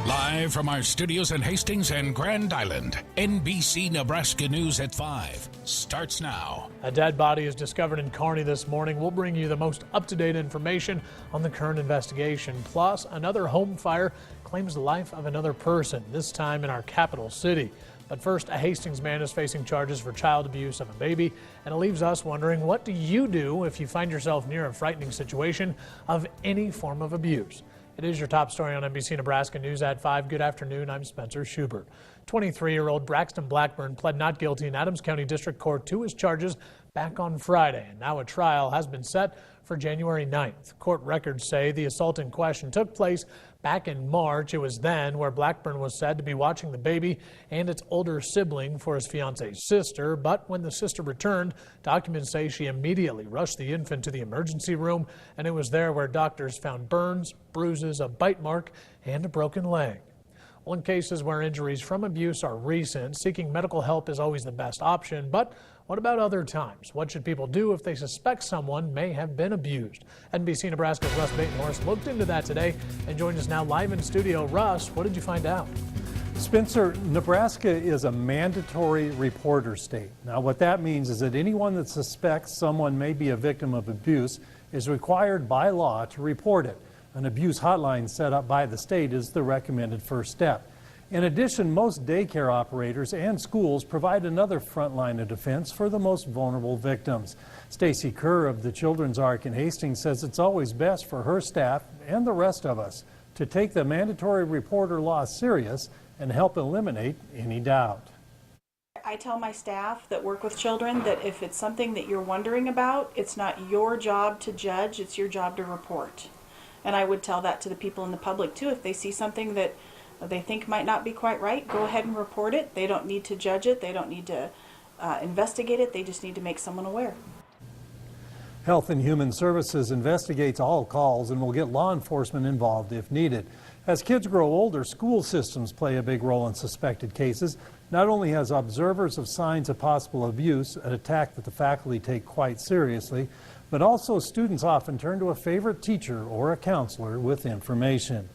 Live from our studios in Hastings and Grand Island, NBC Nebraska News at 5 starts now. A dead body is discovered in Kearney this morning. We'll bring you the most up-to-date information on the current investigation. Plus, another home fire claims the life of another person, this time in our capital city. But first, a Hastings man is facing charges for child abuse of a baby, and it leaves us wondering, what do you do if you find yourself near a frightening situation of any form of abuse? It is your top story on NBC Nebraska News at 5. Good afternoon. I'm Spencer Schubert. 23-year-old Braxton Blackburn pled not guilty in Adams County District Court to his charges back on Friday, and now a trial has been set for January 9th. Court records say the assault in question took place back in March. It was then where Blackburn was said to be watching the baby and its older sibling for his fiance's sister. But when the sister returned, documents say she immediately rushed the infant to the emergency room, and it was there where doctors found burns, bruises, a bite mark, and a broken leg. Well, in cases where injuries from abuse are recent, seeking medical help is always the best option. But what about other times? What should people do if they suspect someone may have been abused? NBC Nebraska's Russ Batenhorst looked into that today and joins us now live in studio. Russ, what did you find out? Spencer, Nebraska is a mandatory reporter state. Now, what that means is that anyone that suspects someone may be a victim of abuse is required by law to report it. An abuse hotline set up by the state is the recommended first step. In addition, most daycare operators and schools provide another front line of defense for the most vulnerable victims. Stacy Kerr of the Children's Ark in Hastings says it's always best for her staff and the rest of us to take the mandatory reporter law serious and help eliminate any doubt. I tell my staff that work with children that if it's something that you're wondering about, it's not your job to judge, it's your job to report. And I would tell that to the people in the public too. If they see something that they think might not be quite right, go ahead and report it. They don't need to judge it. They don't need to investigate it. They just need to make someone aware. Health and Human Services investigates all calls and will get law enforcement involved if needed. As kids grow older, school systems play a big role in suspected cases. Not only as observers of signs of possible abuse, an attack that the faculty take quite seriously, but also students often turn to a favorite teacher or a counselor with information.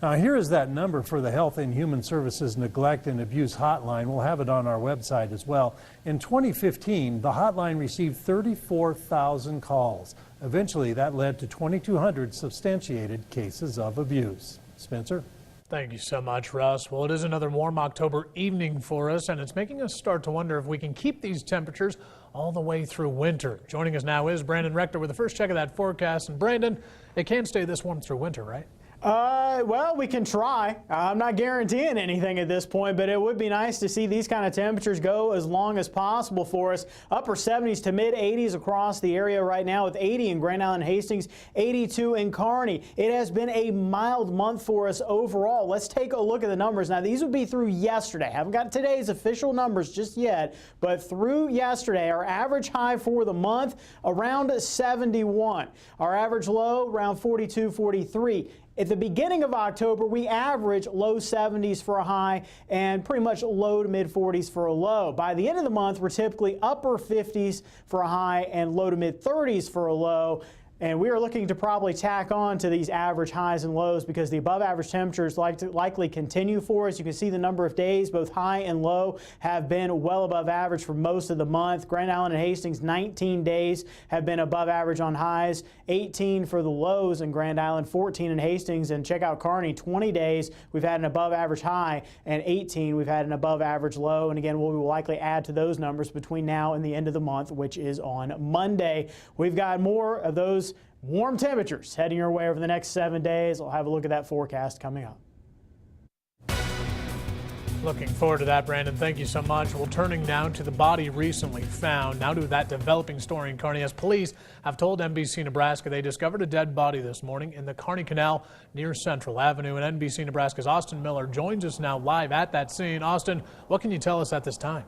Now, here is that number for the Health and Human Services Neglect and Abuse Hotline. We'll have it on our website as well. In 2015, the hotline received 34,000 calls. Eventually, that led to 2,200 substantiated cases of abuse. Spencer? Thank you so much, Russ. Well, it is another warm October evening for us, and it's making us start to wonder if we can keep these temperatures all the way through winter. Joining us now is Brandon Rector with the first check of that forecast. And Brandon, it can't stay this warm through winter, right? Well, we can try. I'm not guaranteeing anything at this point, but it would be nice to see these kind of temperatures go as long as possible for us. Upper 70s to mid 80s across the area right now, with 80 in Grand Island, Hastings, 82 in Kearney. It has been a mild month for us overall. Let's take a look at the numbers. Now, these would be through yesterday. Haven't got today's official numbers just yet, but through yesterday, our average high for the month around 71. Our average low around 42, 43. At the beginning of October, we average low 70s for a high and pretty much low to mid 40s for a low. By the end of the month, we're typically upper 50s for a high and low to mid 30s for a low. And we are looking to probably tack on to these average highs and lows because the above average temperatures likely continue for us. You can see the number of days, both high and low, have been well above average for most of the month. Grand Island and Hastings, 19 days have been above average on highs, 18 for the lows in Grand Island, 14 in Hastings. And check out Kearney, 20 days we've had an above average high, and 18 we've had an above average low. And again, we will likely add to those numbers between now and the end of the month, which is on Monday. We've got more of those warm temperatures heading your way over the next 7 days. We'll have a look at that forecast coming up. Looking forward to that, Brandon. Thank you so much. Well, turning now to the body recently found. Now to that developing story in Kearney, as police have told NBC Nebraska they discovered a dead body this morning in the Kearney Canal near Central Avenue. And NBC Nebraska's Austin Miller joins us now live at that scene. Austin, what can you tell us at this time?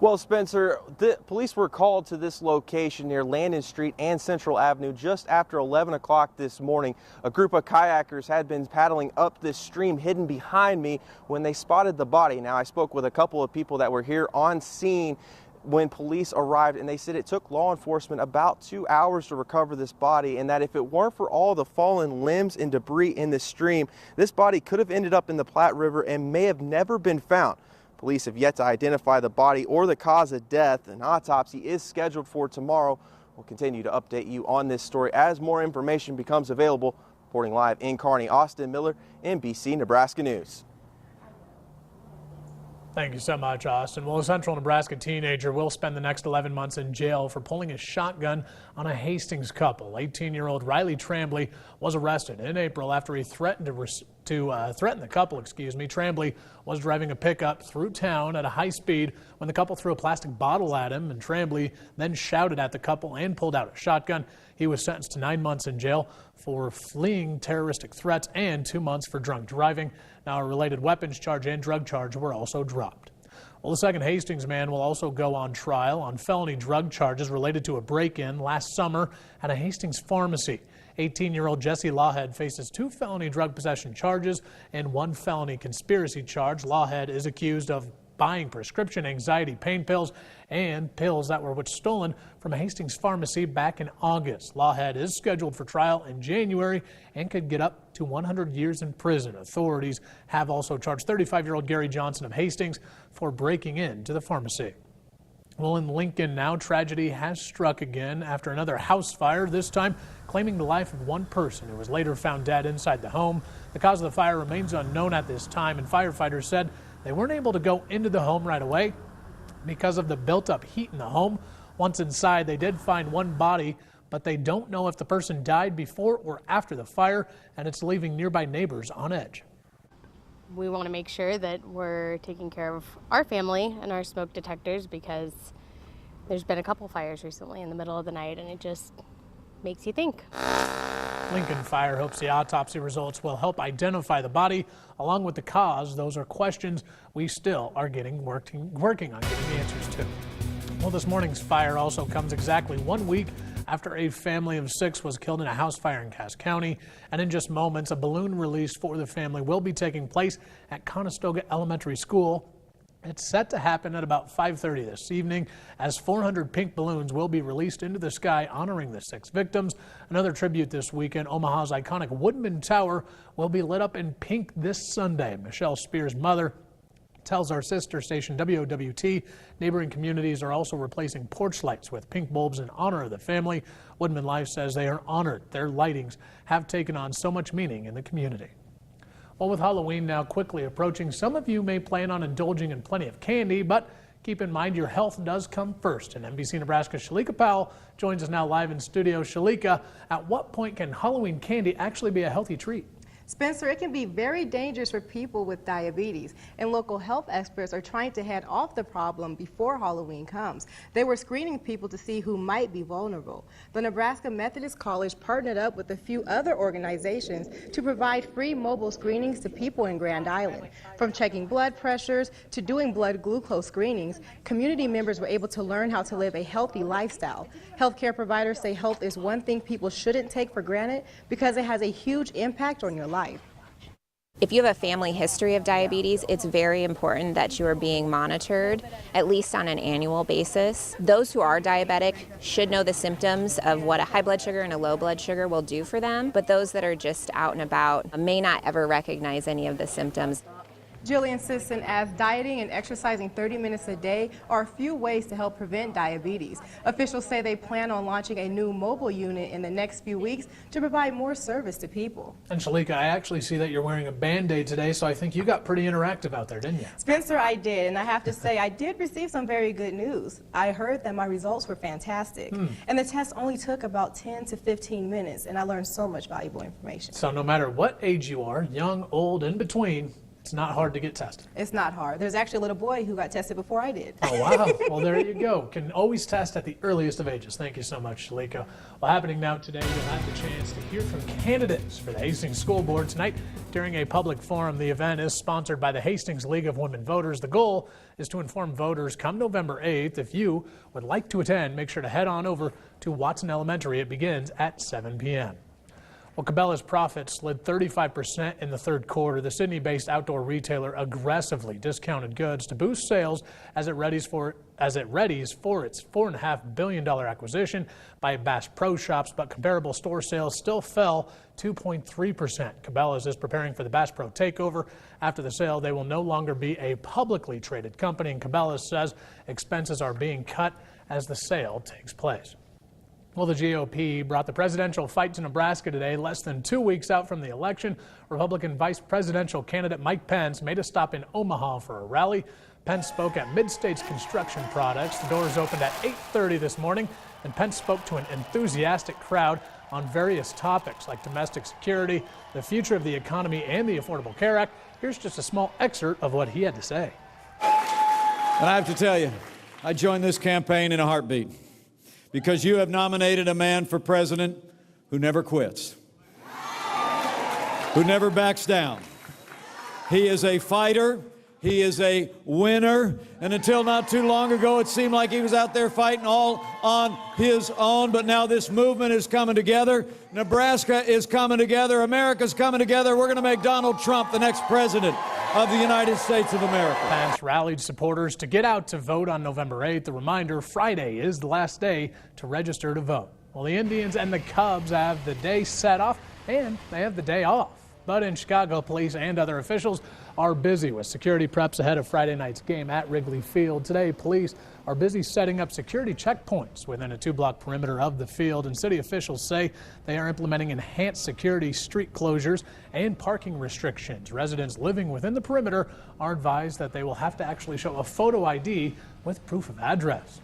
Well, Spencer, the police were called to this location near Landon Street and Central Avenue just after 11 o'clock this morning. A group of kayakers had been paddling up this stream hidden behind me when they spotted the body. Now, I spoke with a couple of people that were here on scene. when police arrived, and they said it took law enforcement about 2 hours to recover this body, and that if it weren't for all the fallen limbs and debris in the stream, this body could have ended up in the Platte River and may have never been found. Police have yet to identify the body or the cause of death. An autopsy is scheduled for tomorrow. We'll continue to update you on this story as more information becomes available. Reporting live in Kearney, Austin Miller, NBC Nebraska News. Thank you so much, Austin. Well, a central Nebraska teenager will spend the next 11 months in jail for pulling a shotgun on a Hastings couple. 18-year-old Riley Trambly was arrested in April after he threatened to threaten the couple. Trambly was driving a pickup through town at a high speed when the couple threw a plastic bottle at him, and Trambly then shouted at the couple and pulled out a shotgun. He was sentenced to 9 months in jail for fleeing terroristic threats and 2 months for drunk driving. Now, a related weapons charge and drug charge were also dropped. Well, the second Hastings man will also go on trial on felony drug charges related to a break-in last summer at a Hastings pharmacy. 18-year-old Jesse Lawhead faces 2 felony drug possession charges and 1 felony conspiracy charge. Lawhead is accused of buying prescription anxiety pain pills and pills that were stolen from a Hastings pharmacy back in August. Lawhead is scheduled for trial in January and could get up to 100 years in prison. Authorities have also charged 35-year-old Gary Johnson of Hastings for breaking into the pharmacy. Well, in Lincoln now, tragedy has struck again after another house fire, this time claiming the life of one person who was later found dead inside the home. The cause of the fire remains unknown at this time, and firefighters said they weren't able to go into the home right away because of the built-up heat in the home. Once inside, they did find one body, but they don't know if the person died before or after the fire, and it's leaving nearby neighbors on edge. We want to make sure that we're taking care of our family and our smoke detectors, because there's been a couple fires recently in the middle of the night, and it just makes you think. Lincoln Fire hopes the autopsy results will help identify the body along with the cause. Those are questions we still are working on getting the answers to. Well, this morning's fire also comes exactly 1 week after a family of 6 was killed in a house fire in Cass County. And in just moments, a balloon release for the family will be taking place at Conestoga Elementary School. It's set to happen at about 5:30 this evening, as 400 pink balloons will be released into the sky honoring the 6 victims. Another tribute this weekend, Omaha's iconic Woodman Tower will be lit up in pink this Sunday. Michelle Spears' mother tells our sister station WOWT neighboring communities are also replacing porch lights with pink bulbs in honor of the family. Woodman Life says they are honored their lightings have taken on so much meaning in the community. Well, with Halloween now quickly approaching, some of you may plan on indulging in plenty of candy, but keep in mind your health does come first. And NBC Nebraska's Shalika Powell joins us now live in studio. Shalika, at what point can Halloween candy actually be a healthy treat? Spencer, it can be very dangerous for people with diabetes, and local health experts are trying to head off the problem before Halloween comes. They were screening people to see who might be vulnerable. The Nebraska Methodist College partnered up with a few other organizations to provide free mobile screenings to people in Grand Island. From checking blood pressures to doing blood glucose screenings, community members were able to learn how to live a healthy lifestyle. Healthcare providers say health is one thing people shouldn't take for granted because it has a huge impact on your life. If you have a family history of diabetes, it's very important that you are being monitored, at least on an annual basis. Those who are diabetic should know the symptoms of what a high blood sugar and a low blood sugar will do for them, but those that are just out and about may not ever recognize any of the symptoms. Jillian Sisson adds dieting and exercising 30 minutes a day are a few ways to help prevent diabetes. Officials say they plan on launching a new mobile unit in the next few weeks to provide more service to people. And Shalika, I actually see that you're wearing a Band-Aid today, so I think you got pretty interactive out there, didn't you? Spencer, I did, and I have to say I did receive some very good news. I heard that my results were fantastic, and the test only took about 10 to 15 minutes, and I learned so much valuable information. So no matter what age you are, young, old, in between, it's not hard to get tested. It's not hard. There's actually a little boy who got tested before I did. Oh, wow. Well, there you go. Can always test at the earliest of ages. Thank you so much, Shalika. Well, happening now today, you'll have the chance to hear from candidates for the Hastings School Board tonight during a public forum. The event is sponsored by the Hastings League of Women Voters. The goal is to inform voters come November 8th. If you would like to attend, make sure to head on over to Watson Elementary. It begins at 7 p.m. Well, Cabela's profits slid 35% in the third quarter. The Sydney-based outdoor retailer aggressively discounted goods to boost sales as it readies for its $4.5 billion acquisition by Bass Pro Shops, but comparable store sales still fell 2.3%. Cabela's is preparing for the Bass Pro takeover. After the sale, they will no longer be a publicly traded company, and Cabela's says expenses are being cut as the sale takes place. Well, the GOP brought the presidential fight to Nebraska today. Less than 2 weeks out from the election, Republican vice presidential candidate Mike Pence made a stop in Omaha for a rally. Pence spoke at Mid-States Construction Products. The doors opened at 8:30 this morning, and Pence spoke to an enthusiastic crowd on various topics like domestic security, the future of the economy, and the Affordable Care Act. Here's just a small excerpt of what he had to say. And I have to tell you, I joined this campaign in a heartbeat, because you have nominated a man for president who never quits, who never backs down. He is a fighter. He is a winner. And until not too long ago, it seemed like he was out there fighting all on his own. But now this movement is coming together. Nebraska is coming together. America's coming together. We're going to make Donald Trump the next president of the United States of America. Pence rallied supporters to get out to vote on November 8th. The reminder, Friday is the last day to register to vote. Well, the Indians and the Cubs have the day set off, and they have the day off. But in Chicago, police and other officials are busy with security preps ahead of Friday night's game at Wrigley Field. Today, police are busy setting up security checkpoints within a 2-block perimeter of the field, and city officials say they are implementing enhanced security, street closures, and parking restrictions. Residents living within the perimeter are advised that they will have to actually show a photo ID with proof of address.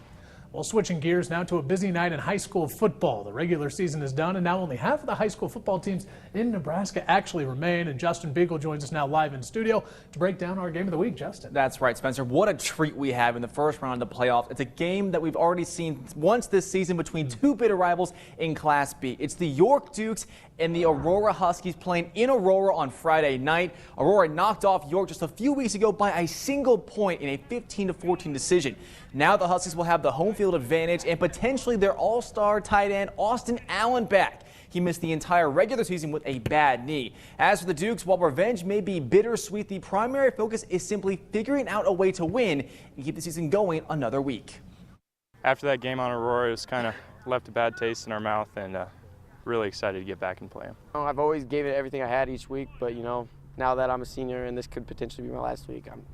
Well, switching gears now to a busy night in high school football. The regular season is done, and now only half of the high school football teams in Nebraska actually remain. And Justin Beagle joins us now live in studio to break down our game of the week. Justin. That's right, Spencer. What a treat we have in the first round of the playoffs. It's a game that we've already seen once this season between two bitter rivals in Class B. It's the York Dukes and the Aurora Huskies playing in Aurora on Friday night. Aurora knocked off York just a few weeks ago by a single point in a 15-14 decision. Now the Huskies will have the home field advantage and potentially their all-star tight end Austin Allen back. He missed the entire regular season with a bad knee. As for the Dukes, while revenge may be bittersweet, the primary focus is simply figuring out a way to win and keep the season going another week. After that game on Aurora, it was kind of left a bad taste in our mouth, and really excited to get back and play them. I've always given it everything I had each week, but now that I'm a senior and this could potentially be my last week, I'm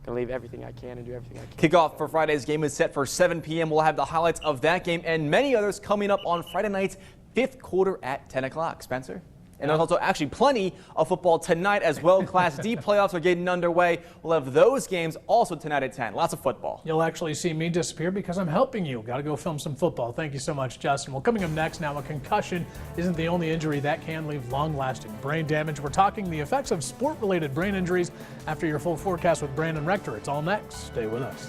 going to leave everything I can and do everything I can. Kickoff for Friday's game is set for 7 p.m. We'll have the highlights of that game and many others coming up on Friday night's 5th quarter at 10 o'clock. Spencer? And there's also actually plenty of football tonight as well. Class D playoffs are getting underway. We'll have those games also tonight at 10. Lots of football. You'll actually see me disappear because I'm helping you. Got to go film some football. Thank you so much, Justin. Well, coming up next now, a concussion isn't the only injury that can leave long-lasting brain damage. We're talking the effects of sport-related brain injuries after your full forecast with Brandon Rector. It's all next. Stay with us.